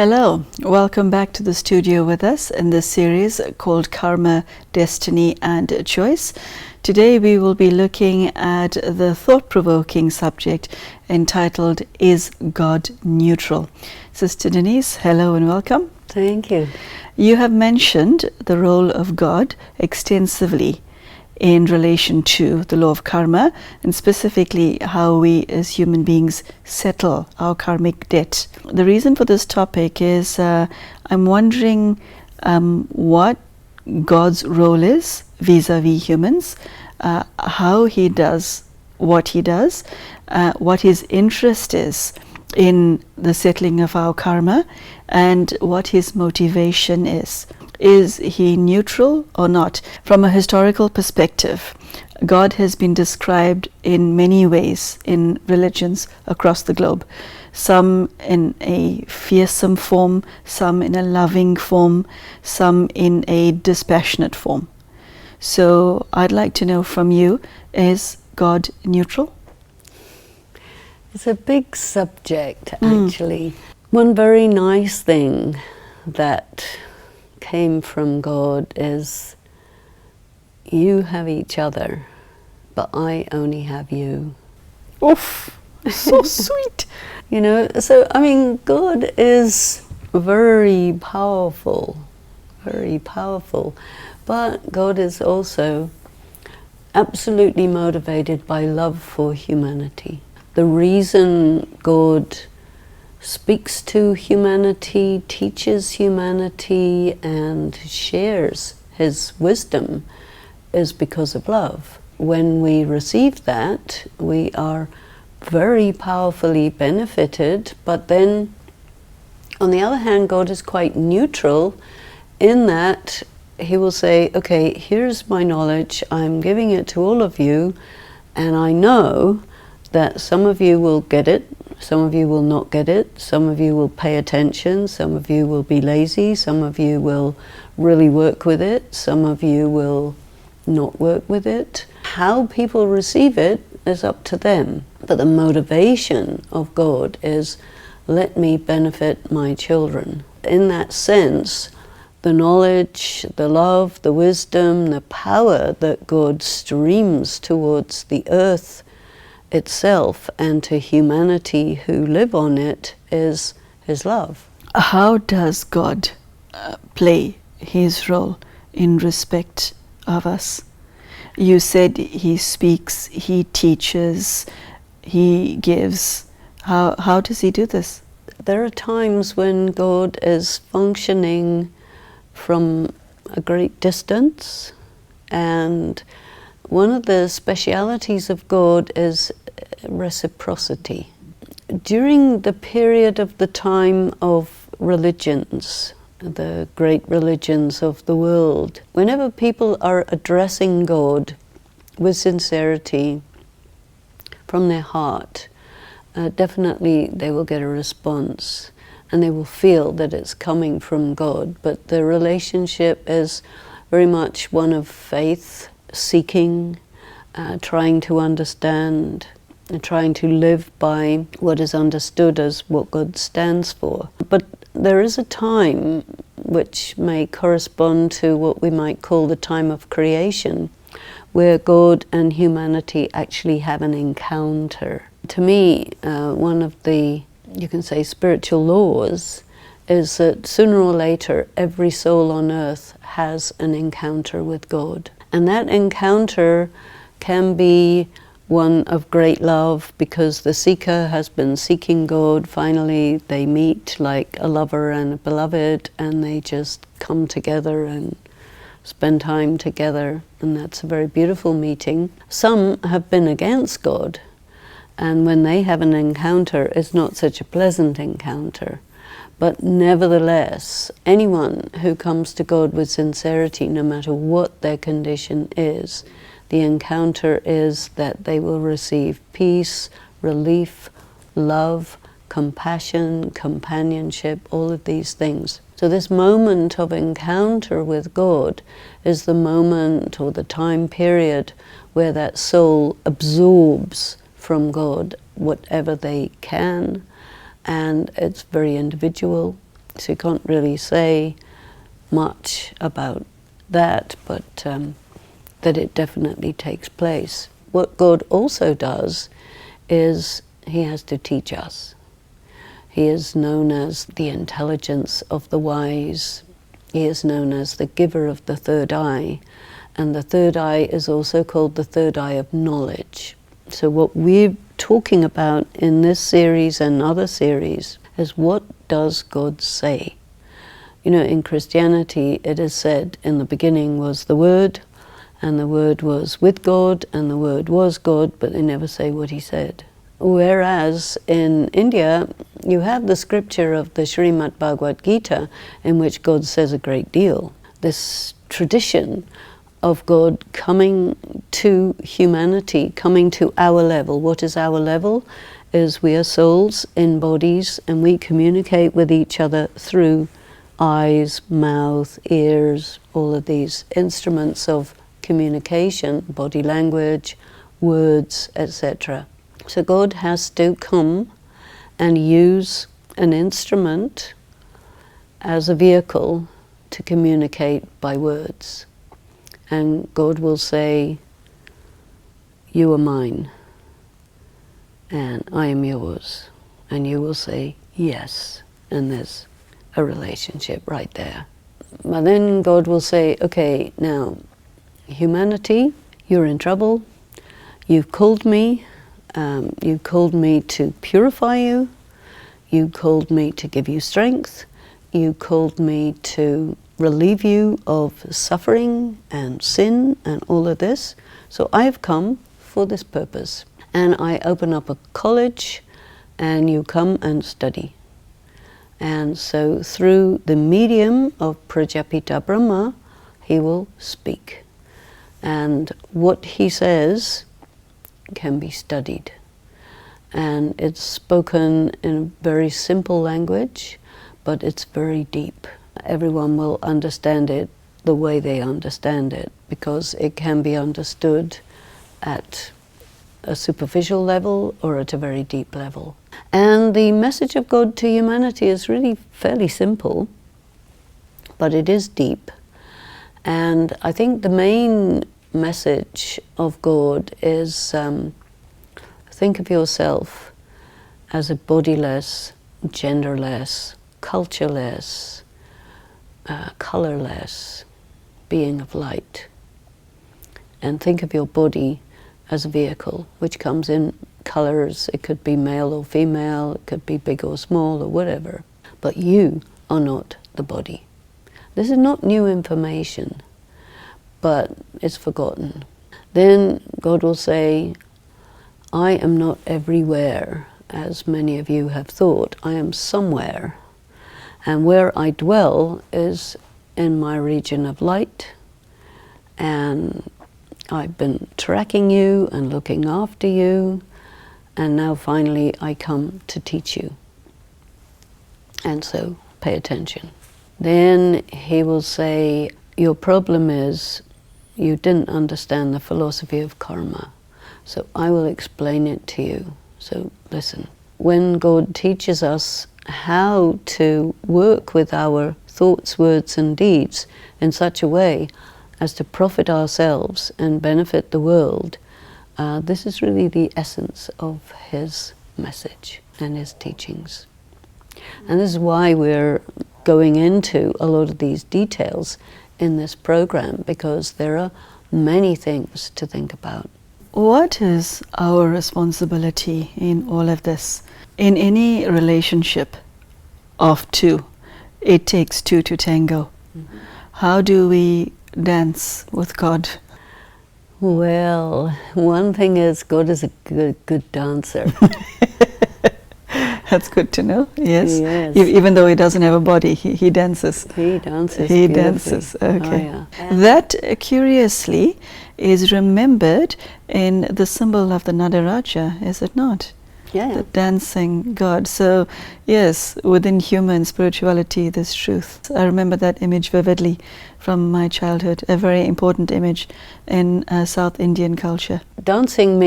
Hello, welcome back to the studio with us in this series called Karma, Destiny and Choice. Today we will be looking at the thought-provoking subject entitled, Is God Neutral? Sister Denise, hello and welcome. Thank you. You have mentioned the role of God extensively in relation to the law of karma, and specifically how we as human beings settle our karmic debt. The reason for this topic is I'm wondering what God's role is vis-a-vis humans, how he does what he does, what his interest is in the settling of our karma, and what his motivation is. Is he neutral or not? From a historical perspective, God has been described in many ways in religions across the globe. Some in a fearsome form, some in a loving form, some in a dispassionate form. So I'd like to know from you, is God neutral? It's a big subject, actually. One very nice thing that came from God is, you have each other, but I only have you. Oof, so sweet. You know, so I mean, God is very powerful, but God is also absolutely motivated by love for humanity. The reason God speaks to humanity, teaches humanity, and shares his wisdom is because of love. When we receive that, we are very powerfully benefited, but then on the other hand, God is quite neutral in that he will say, okay, here's my knowledge, I'm giving it to all of you, and I know that some of you will get it, some of you will not get it, some of you will pay attention, some of you will be lazy, some of you will really work with it, some of you will not work with it. How people receive it is up to them. But the motivation of God is, let me benefit my children. In that sense, the knowledge, the love, the wisdom, the power that God streams towards the earth itself and to humanity who live on it is his love. How does God play his role in respect of us? You said he speaks, he teaches, he gives. How does he do this? There are times when God is functioning from a great distance, and one of the specialities of God is reciprocity. During the period of the time of religions, the great religions of the world, whenever people are addressing God with sincerity from their heart, definitely they will get a response and they will feel that it's coming from God. But the relationship is very much one of faith, seeking, trying to understand, and trying to live by what is understood as what God stands for. But there is a time which may correspond to what we might call the time of creation, where God and humanity actually have an encounter. To me, one of the, you can say, spiritual laws is that sooner or later every soul on earth has an encounter with God. And that encounter can be one of great love because the seeker has been seeking God. Finally, they meet like a lover and a beloved, and they just come together and spend time together, and that's a very beautiful meeting. Some have been against God, and when they have an encounter, it's not such a pleasant encounter. But nevertheless, anyone who comes to God with sincerity, no matter what their condition is, the encounter is that they will receive peace, relief, love, compassion, companionship, all of these things. So this moment of encounter with God is the moment or the time period where that soul absorbs from God whatever they can, and it's very individual. So you can't really say much about that, but that it definitely takes place. What God also does is he has to teach us. He is known as the intelligence of the wise. He is known as the giver of the third eye. And the third eye is also called the third eye of knowledge. So what we're talking about in this series and other series is, what does God say? You know, in Christianity it is said, in the beginning was the Word, and the Word was with God, and the Word was God, but they never say what he said. Whereas in India, you have the scripture of the Srimad Bhagavad Gita, in which God says a great deal. This tradition of God coming to humanity, coming to our level. What is our level? Is we are souls in bodies, and we communicate with each other through eyes, mouth, ears, all of these instruments of communication, body language, words, etc. So God has to come and use an instrument as a vehicle to communicate by words. And God will say, you are mine, and I am yours. And you will say, yes, and there's a relationship right there. But then God will say, okay, now, humanity, you're in trouble. You've called me to purify you. You called me to give you strength. You called me to relieve you of suffering and sin and all of this. So I've come for this purpose. And I open up a college, and you come and study. And so through the medium of Prajapita Brahma, he will speak. And what he says can be studied. And it's spoken in a very simple language, but it's very deep. Everyone will understand it the way they understand it, because it can be understood at a superficial level or at a very deep level. And the message of God to humanity is really fairly simple, but it is deep. And I think the main message of God is, think of yourself as a bodiless, genderless, cultureless, colorless being of light. And think of your body as a vehicle, which comes in colors. It could be male or female, it could be big or small or whatever. But you are not the body. This is not new information, but it's forgotten. Then God will say, I am not everywhere, as many of you have thought. I am somewhere. And where I dwell is in my region of light. And I've been tracking you and looking after you. And now finally I come to teach you. And so pay attention. Then he will say, your problem is you didn't understand the philosophy of karma. So I will explain it to you. So listen. When God teaches us how to work with our thoughts, words and deeds in such a way as to profit ourselves and benefit the world, this is really the essence of his message and his teachings. And this is why we're going into a lot of these details in this program, because there are many things to think about. What is our responsibility in all of this? In any relationship of two, it takes two to tango. Mm-hmm. How do we dance with God? Well, one thing is, God is a good dancer. That's good to know, yes. Yes. Even though he doesn't have a body, he dances. He dances. He dances, okay. Oh, yeah. That, curiously, is remembered in the symbol of the Nadaraja, is it not? Yeah. The dancing God. So, yes, within human spirituality, there's truth. I remember that image vividly from my childhood, a very important image in South Indian culture. Dancing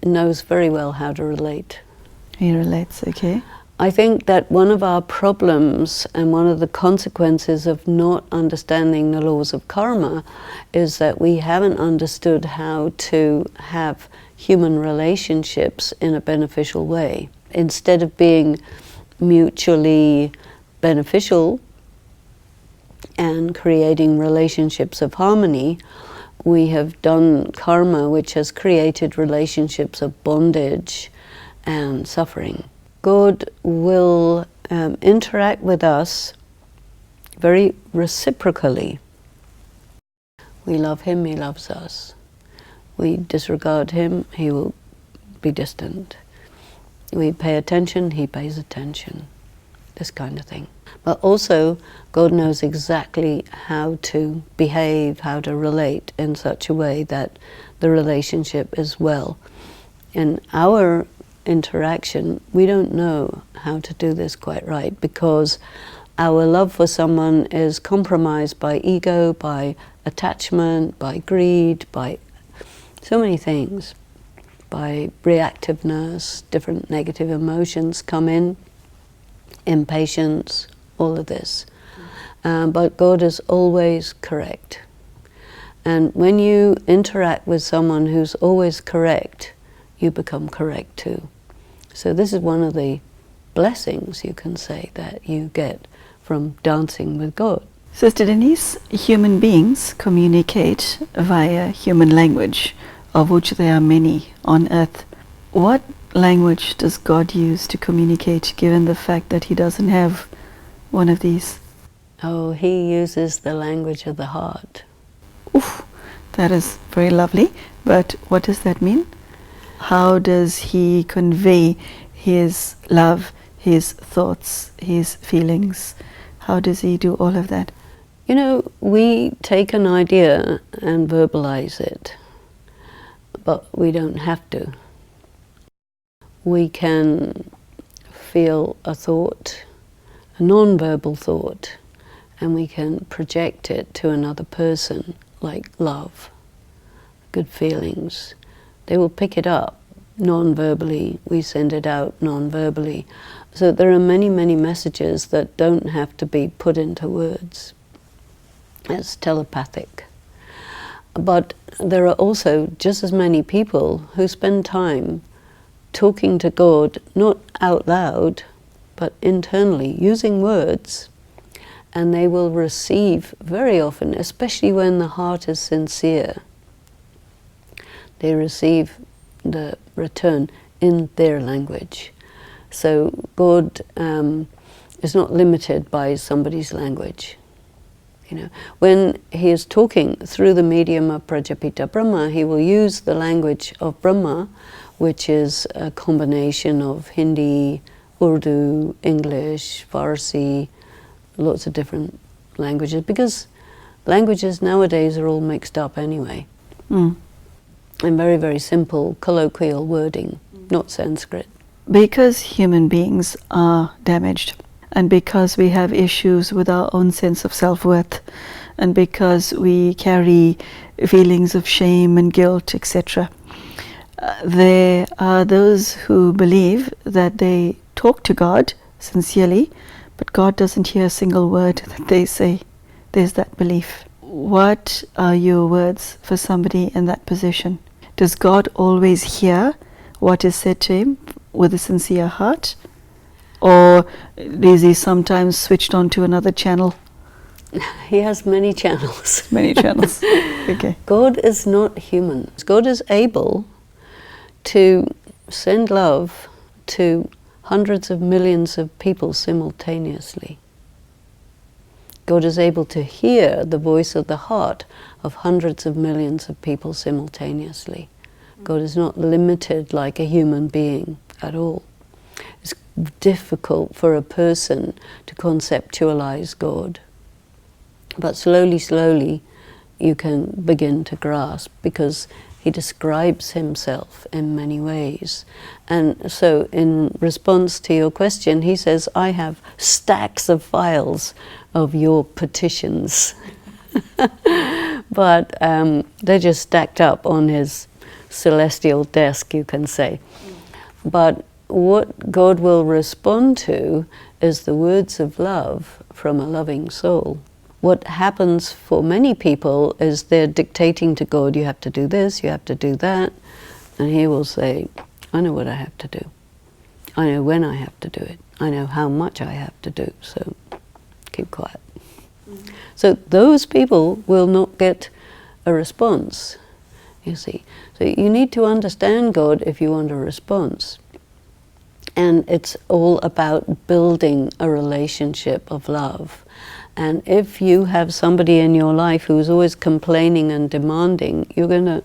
knows very well how to relate. He relates, okay. I think that one of our problems and one of the consequences of not understanding the laws of karma is that we haven't understood how to have human relationships in a beneficial way. Instead of being mutually beneficial and creating relationships of harmony, we have done karma which has created relationships of bondage and suffering. God will interact with us very reciprocally. We love him, he loves us. We disregard him, he will be distant. We pay attention, he pays attention. This kind of thing. But also, God knows exactly how to behave, how to relate in such a way that the relationship is well. In our interaction, we don't know how to do this quite right because our love for someone is compromised by ego, by attachment, by greed, by so many things, by reactiveness, different negative emotions come in, impatience, all of this. But God is always correct. And when you interact with someone who's always correct, you become correct too. So this is one of the blessings, you can say, that you get from dancing with God. Sister Denise, human beings communicate via human language, of which there are many on earth. What language does God use to communicate, given the fact that he doesn't have one of these? Oh, he uses the language of the heart. Oof, that is very lovely, but what does that mean? How does he convey his love, his thoughts, his feelings? How does he do all of that? You know, we take an idea and verbalize it, but we don't have to. We can feel a thought, a non-verbal thought, and we can project it to another person, like love, good feelings. They will pick it up non-verbally, we send it out non-verbally. So there are many, many messages that don't have to be put into words. It's telepathic. But there are also just as many people who spend time talking to God, not out loud, but internally, using words, and they will receive very often, especially when the heart is sincere, they receive the return in their language. So God is not limited by somebody's language. You know, when he is talking through the medium of Prajapita Brahma, he will use the language of Brahma, which is a combination of Hindi, Urdu, English, Farsi, lots of different languages, because languages nowadays are all mixed up anyway. And very, very simple, colloquial wording, not Sanskrit. Because human beings are damaged, and because we have issues with our own sense of self-worth, and because we carry feelings of shame and guilt, etc., there are those who believe that they talk to God sincerely, but God doesn't hear a single word that they say. There's that belief. What are your words for somebody in that position? Does God always hear what is said to him with a sincere heart? Or is he sometimes switched on to another channel? He has many channels. Many channels. Okay. God is not human. God is able to send love to hundreds of millions of people simultaneously. God is able to hear the voice of the heart of hundreds of millions of people simultaneously. God is not limited like a human being at all. It's difficult for a person to conceptualize God. But slowly, slowly, you can begin to grasp, because he describes himself in many ways. And so in response to your question, he says, I have stacks of files of your petitions. But they're just stacked up on his celestial desk, you can say. But what God will respond to is the words of love from a loving soul. What happens for many people is they're dictating to God, you have to do this, you have to do that, and He will say, I know what I have to do. I know when I have to do it. I know how much I have to do, so keep quiet. So those people will not get a response, you see. So you need to understand God if you want a response. And it's all about building a relationship of love. And if you have somebody in your life who's always complaining and demanding, you're going to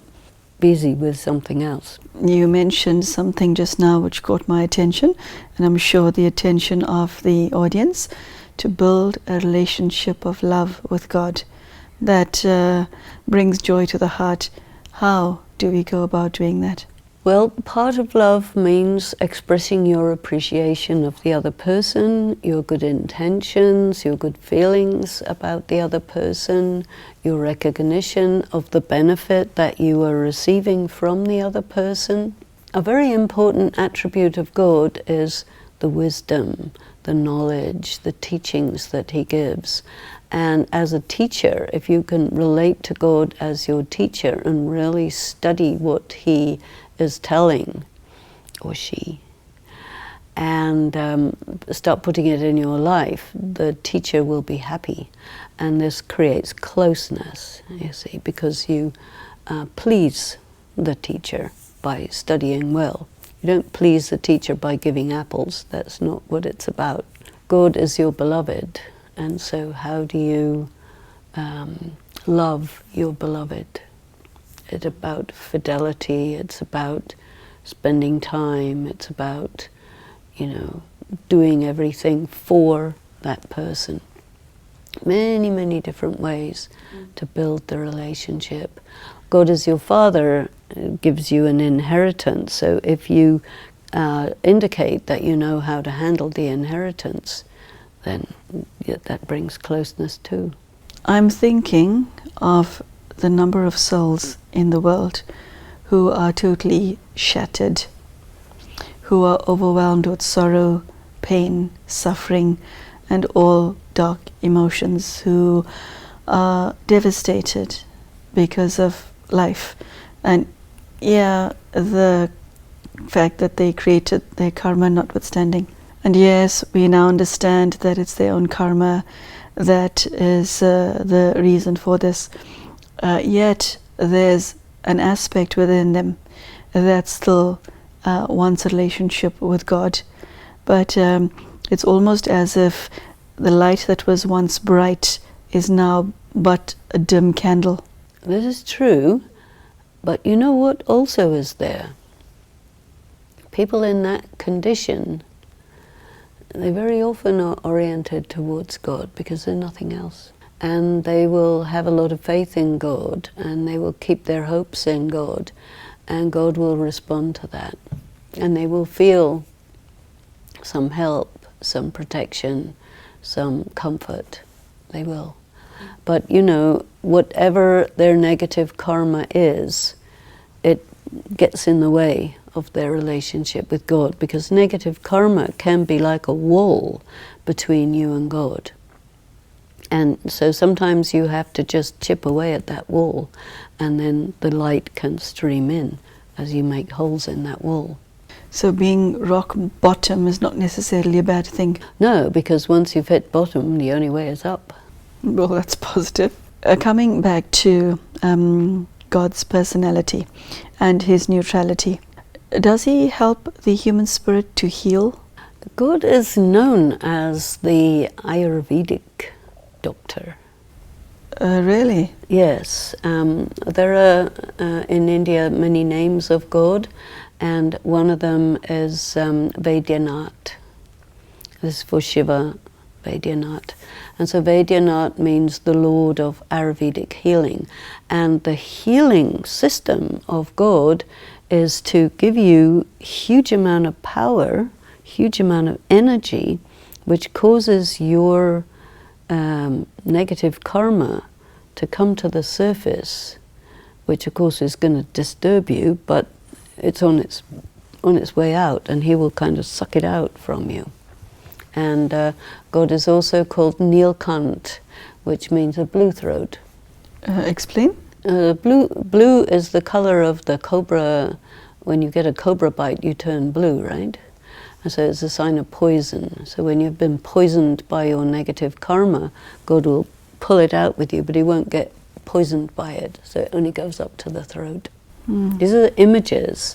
be busy with something else. You mentioned something just now which caught my attention, and I'm sure the attention of the audience, to build a relationship of love with God that brings joy to the heart. How do we go about doing that? Well, part of love means expressing your appreciation of the other person, your good intentions, your good feelings about the other person, your recognition of the benefit that you are receiving from the other person. A very important attribute of God is the wisdom, the knowledge, the teachings that He gives. And as a teacher, if you can relate to God as your teacher and really study what He is telling, or she, and start putting it in your life, the teacher will be happy. And this creates closeness, you see, because you please the teacher by studying well. You don't please the teacher by giving apples. That's not what it's about. God is your beloved, and so how do you love your beloved? It's about fidelity, it's about spending time, it's about, doing everything for that person. Many, many different ways to build the relationship. God as your Father gives you an inheritance, so if you indicate that you know how to handle the inheritance, then that brings closeness too. I'm thinking of the number of souls in the world who are totally shattered, who are overwhelmed with sorrow, pain, suffering, and all dark emotions, who are devastated because of life. And the fact that they created their karma notwithstanding. And yes, we now understand that it's their own karma that is the reason for this. Yet there's an aspect within them that still wants a relationship with God. But it's almost as if the light that was once bright is now but a dim candle. This is true, but you know what also is there? People in that condition, they very often are oriented towards God because they're nothing else. And they will have a lot of faith in God, and they will keep their hopes in God, and God will respond to that. And they will feel some help, some protection, some comfort. They will. But whatever their negative karma is, it gets in the way of their relationship with God, because negative karma can be like a wall between you and God. And so sometimes you have to just chip away at that wall, and then the light can stream in as you make holes in that wall. So being rock bottom is not necessarily a bad thing? No, because once you've hit bottom, the only way is up. Well, that's positive. Coming back to God's personality and His neutrality, does He help the human spirit to heal? God is known as the Ayurvedic doctor. Really? Yes. There are in India many names of God, and one of them is Vaidyanath. This is for Shiva, Vaidyanath. And so Vaidyanath means the Lord of Ayurvedic healing. And the healing system of God is to give you huge amount of power, huge amount of energy, which causes your negative karma to come to the surface, which of course is going to disturb you, but it's on its on its way out, and he will kind of suck it out from you. And God is also called Nilkant, which means a blue throat. Explain. Blue is the color of the cobra. When you get a cobra bite, you turn blue, right? And so it's a sign of poison. So when you've been poisoned by your negative karma, God will pull it out with you, but he won't get poisoned by it. So it only goes up to the throat. These are the images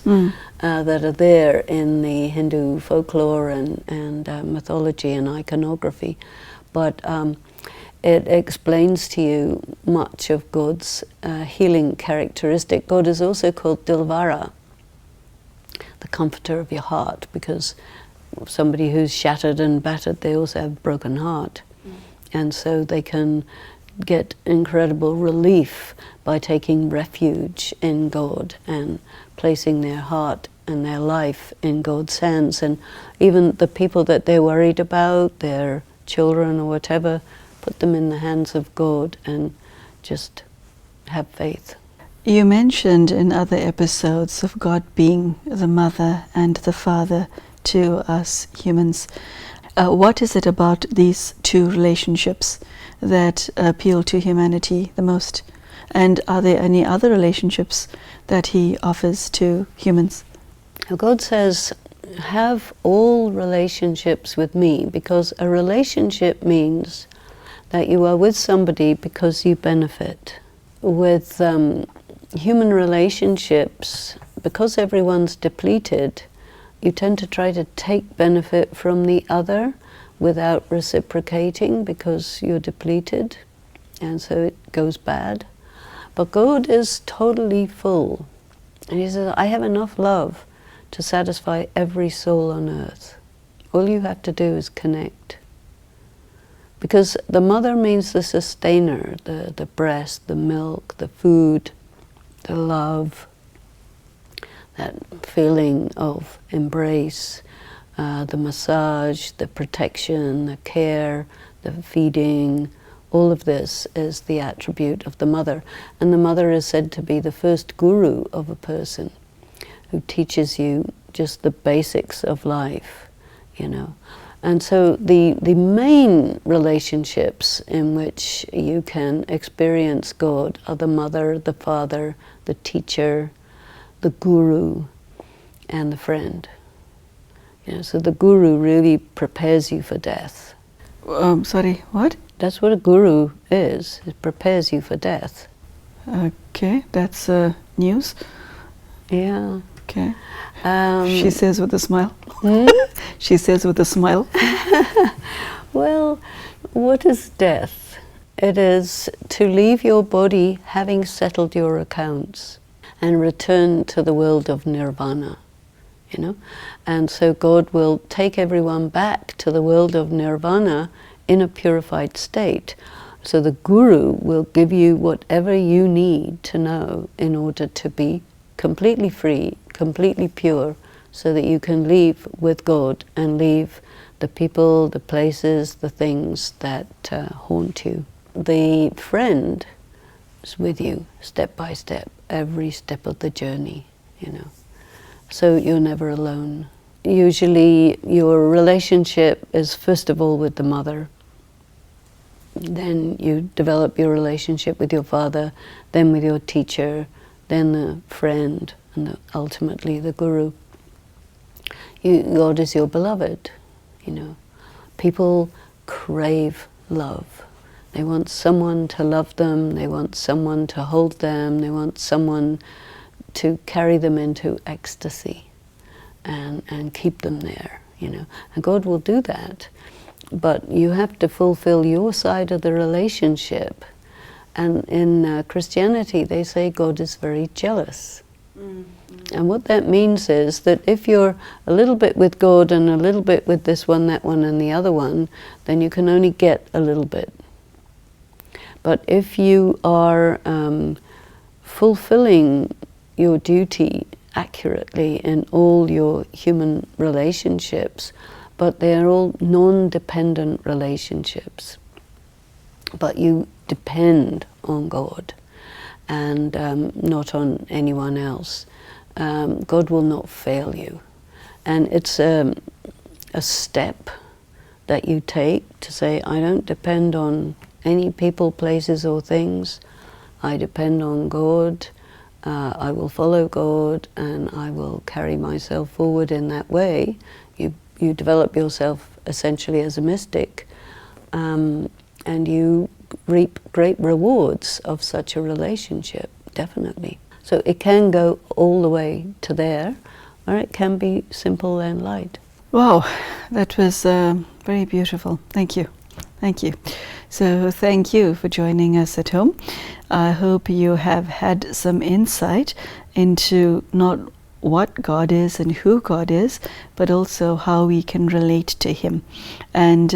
that are there in the Hindu folklore and mythology and iconography. But it explains to you much of God's healing characteristic. God is also called Dilvara, the comforter of your heart, because somebody who's shattered and battered, they also have a broken heart. And so they can get incredible relief by taking refuge in God and placing their heart and their life in God's hands. And even the people that they're worried about, their children or whatever, put them in the hands of God and just have faith. You mentioned in other episodes of God being the mother and the father to us humans. What is it about these two relationships that appeal to humanity the most? And are there any other relationships that he offers to humans? God says, have all relationships with me, because a relationship means that you are with somebody because you benefit. With human relationships, because everyone's depleted, you tend to try to take benefit from the other without reciprocating because you're depleted, and so it goes bad. But God is totally full, and he says, I have enough love to satisfy every soul on earth. All you have to do is connect. Because the mother means the sustainer, the breast, the milk, the food, the love, that feeling of embrace, the massage, the protection, the care, the feeding. All of this is the attribute of the mother. And the mother is said to be the first guru of a person who teaches you just the basics of life, you know. And so the main relationships in which you can experience God are the mother, the father, the teacher, the guru, and the friend. You know, so the guru really prepares you for death. Sorry, what? That's what a guru is. It prepares you for death. Okay, that's news. Yeah. Okay. She says with a smile. She says with a smile. Well, what is death? It is to leave your body having settled your accounts and return to the world of nirvana, you know? And so God will take everyone back to the world of nirvana in a purified state. So the guru will give you whatever you need to know in order to be completely free, completely pure, so that you can leave with God and leave the people, the places, the things that haunt you. The friend is with you step by step, every step of the journey, you know. So you're never alone. Usually your relationship is first of all with the mother. Then you develop your relationship with your father, then with your teacher, then the friend, and ultimately the guru. God is your beloved, you know. People crave love. They want someone to love them, they want someone to hold them, they want someone to carry them into ecstasy and keep them there, you know. And God will do that. But you have to fulfill your side of the relationship. And in Christianity, they say God is very jealous. And what that means is that if you're a little bit with God and a little bit with this one, that one, and the other one, then you can only get a little bit. But if you are fulfilling your duty accurately in all your human relationships, but they are all non-dependent relationships, but you depend on God and not on anyone else. God will not fail you. And it's a step that you take to say, I don't depend on any people, places or things. I depend on God. I will follow God, and I will carry myself forward in that way. You develop yourself essentially as a mystic, and you reap great rewards of such a relationship, definitely. So it can go all the way to there, or it can be simple and light. Wow, that was very beautiful. Thank you. Thank you. So thank you for joining us at home. I hope you have had some insight into not what God is and who God is, but also how we can relate to Him. And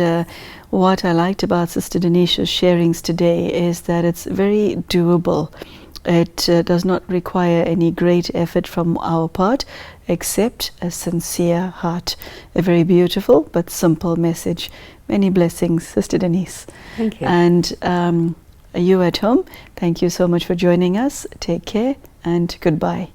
what I liked about Sister Denisha's sharings today is that it's very doable. It does not require any great effort from our part, except a sincere heart. A very beautiful but simple message. Many blessings, Sister Denise. Thank you. And you at home, thank you so much for joining us. Take care and goodbye.